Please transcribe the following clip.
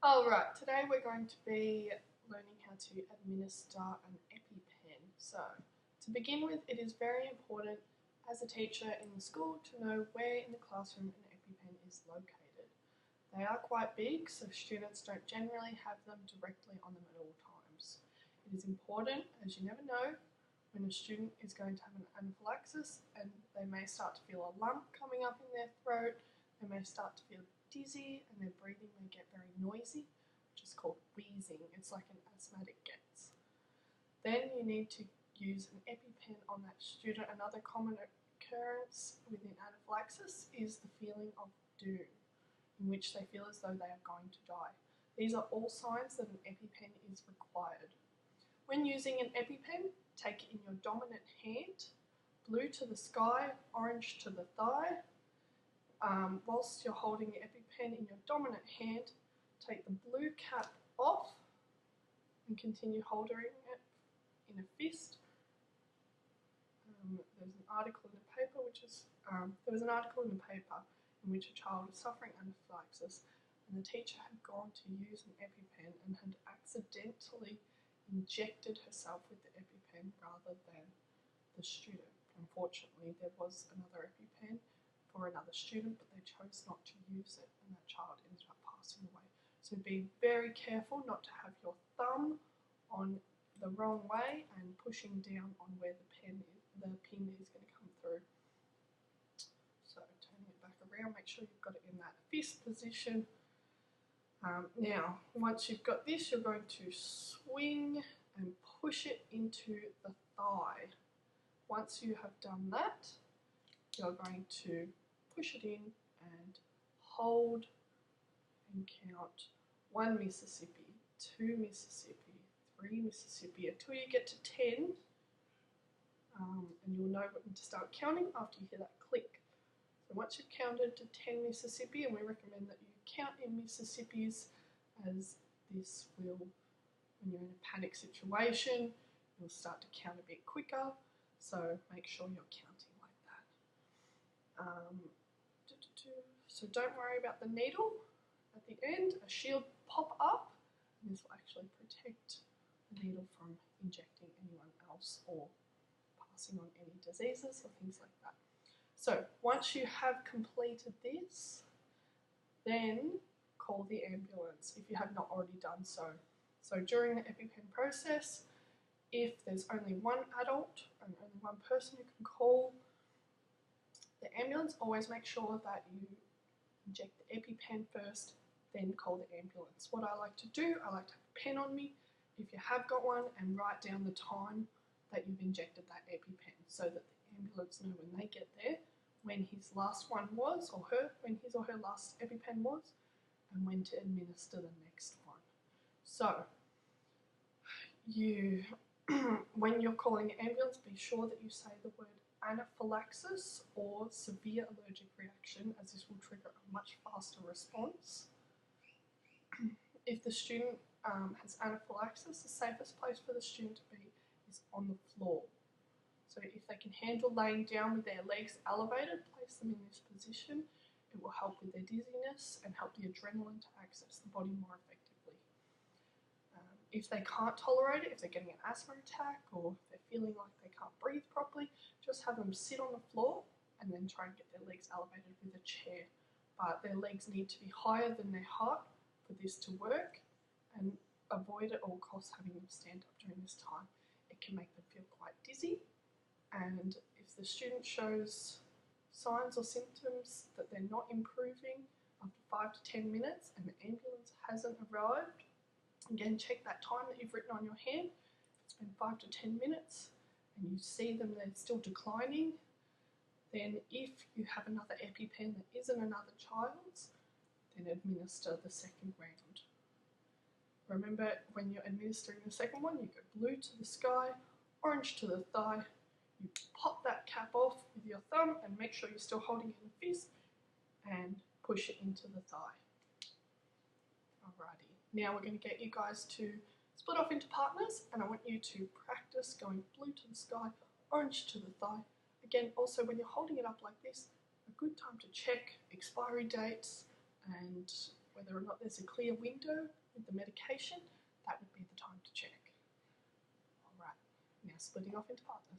Alright, today we're going to be learning how to administer an EpiPen. So, to begin with, it is very important as a teacher in the school to know where in the classroom an EpiPen is located. They are quite big, so students don't generally have them directly on them at all times. It is important, as you never know, when a student is going to have an anaphylaxis and they may start to feel a lump coming up in their throat, they may start to feel dizzy and their breathing may get very noisy, which is called wheezing. It's like an asthmatic gets. Then you need to use an EpiPen on that student. Another common occurrence within anaphylaxis is the feeling of doom, in which they feel as though they are going to die. These are all signs that an EpiPen is required. When using an EpiPen, take it in your dominant hand, blue to the sky, orange to the thigh. Whilst you're holding the EpiPen in your dominant hand, take the blue cap off and continue holding it in a fist. There's an article in the paper there was an article in the paper in which a child was suffering anaphylaxis and the teacher had gone to use an EpiPen and had accidentally injected herself with the EpiPen rather than the student. Unfortunately, there was another EpiPen for another student, but they chose not to use it and that child ended up passing away. So be very careful not to have your thumb on the wrong way and pushing down on where the pin is going to come through. So turning it back around, make sure you've got it in that fist position. Now, once you've got this, you're going to swing and push it into the thigh. Once you have done that, you're going to push it in and hold and count 1 Mississippi, 2 Mississippi, 3 Mississippi, until you get to 10, and you'll know when to start counting after you hear that click. So once you've counted to 10 Mississippi, and we recommend that you count in Mississippis, as this will, when you're in a panic situation, you'll start to count a bit quicker, so make sure you're counting like that. So don't worry about the needle. At the end, a shield pop up, and this will actually protect the needle from injecting anyone else or passing on any diseases or things like that. So once you have completed this, then call the ambulance if you have not already done so. So during the EpiPen process, if there's only one adult and only one person you can call the ambulance, always make sure that you inject the EpiPen first, then call the ambulance. What I like to do, I like to have a pen on me if you have got one and write down the time that you've injected that EpiPen so that the ambulance know when they get there when his last one was, or when his or her last EpiPen was, and when to administer the next one. So when you're calling an ambulance, be sure that you say the word anaphylaxis or severe allergic reaction, as this will trigger a much faster response. If the student has anaphylaxis, the safest place for the student to be is on the floor. So if they can handle laying down with their legs elevated, place them in this position. It will help with their dizziness and help the adrenaline to access the body more effectively. If they can't tolerate it, if they're getting an asthma attack or if they're feeling like they can't breathe properly, just have them sit on the floor and then try and get their legs elevated with a chair. But their legs need to be higher than their heart for this to work, and avoid at all costs having them stand up during this time. It can make them feel quite dizzy, and if the student shows signs or symptoms that they're not improving after 5 to 10 minutes and the ambulance hasn't arrived, again check that time that you've written on your hand. If it's been 5 to 10 minutes and you see them they're still declining, then if you have another EpiPen that isn't another child's, then administer the second round. Remember, when you're administering the second one, you go blue to the sky, orange to the thigh. You pop that cap off with your thumb and make sure you're still holding it in a fist and push it into the thigh. Alrighty, now we're going to get you guys to split off into partners, and I want you to practice going blue to the sky, orange to the thigh. Again, also when you're holding it up like this, a good time to check expiry dates and whether or not there's a clear window with the medication, that would be the time to check. Alright, now splitting off into partners.